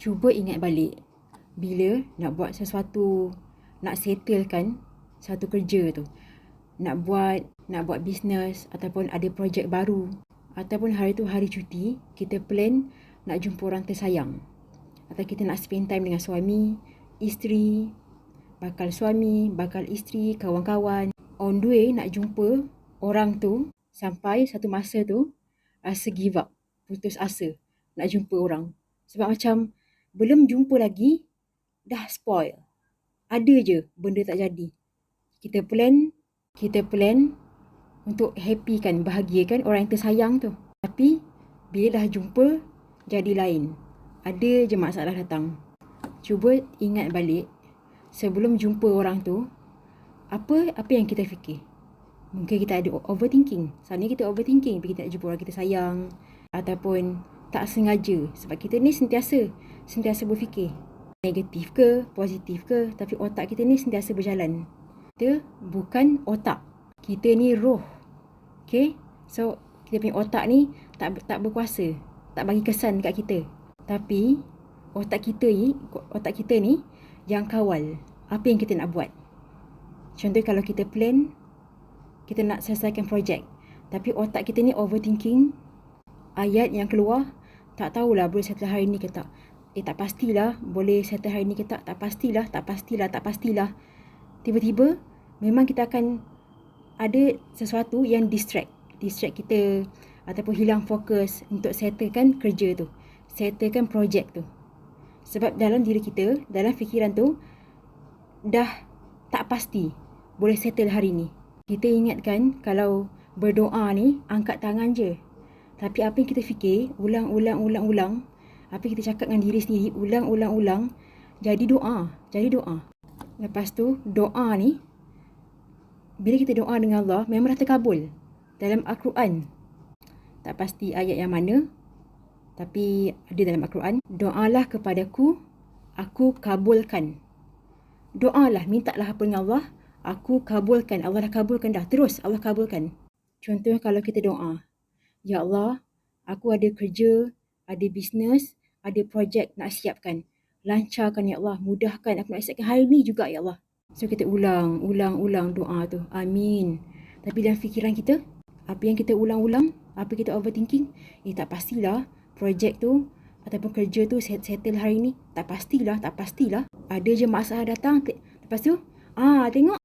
Cuba ingat balik bila nak buat sesuatu, nak settlekan satu kerja tu, nak buat bisnes ataupun ada projek baru, ataupun hari tu hari cuti, kita plan nak jumpa orang tersayang, atau kita nak spend time dengan suami, isteri, bakal suami, bakal isteri, kawan-kawan. On the way nak jumpa orang tu, sampai satu masa tu rasa give up, putus asa nak jumpa orang. Sebab macam belum jumpa lagi dah spoil. Ada je benda tak jadi. Kita plan untuk happykan, bahagiakan orang yang tersayang tu. Tapi bila dah jumpa jadi lain. Ada je masalah datang. Cuba ingat balik sebelum jumpa orang tu, apa yang kita fikir. Mungkin kita ada overthinking. Selalunya kita overthinking bila kita nak jumpa orang kita sayang, ataupun tak sengaja. Sebab kita ni sentiasa berfikir. Negatif ke, positif ke, tapi otak kita ni sentiasa berjalan. Kita bukan otak. Kita ni roh. Okay? So, kita punya otak ni tak berkuasa. Tak bagi kesan dekat kita. Tapi, otak kita ni yang kawal apa yang kita nak buat. Contoh kalau kita plan, kita nak selesaikan projek. Tapi otak kita ni overthinking. Ayat yang keluar, tak tahulah boleh settle hari ni ke tak. Tak pastilah boleh settle hari ni ke tak. Tak pastilah. Tiba-tiba, memang kita akan ada sesuatu yang distract kita, ataupun hilang fokus untuk settlekan kerja tu, settlekan projek tu. Sebab dalam diri kita, dalam fikiran tu, dah tak pasti boleh settle hari ni. Kita ingatkan kalau berdoa ni angkat tangan je. Tapi apa yang kita fikir, ulang. Apa yang kita cakap dengan diri sendiri, ulang. Jadi doa. Lepas tu, doa ni, bila kita doa dengan Allah, memang dah terkabul. Dalam Al-Quran, tak pasti ayat yang mana, tapi ada dalam Al-Quran. Doalah kepadaku, aku kabulkan. Doalah, mintalah apa dengan Allah, aku kabulkan. Allah dah kabulkan dah. Terus Allah kabulkan. Contoh kalau kita doa, Ya Allah, aku ada kerja, ada bisnes, ada projek nak siapkan. Lancarkan Ya Allah, mudahkan aku nak siapkan hari ni juga Ya Allah. So kita ulang doa tu. Amin. Tapi dalam fikiran kita, apa yang kita ulang, apa kita overthinking, tak pastilah projek tu ataupun kerja tu settle hari ni. Tak pastilah. Ada je masalah datang. Lepas tu, tengok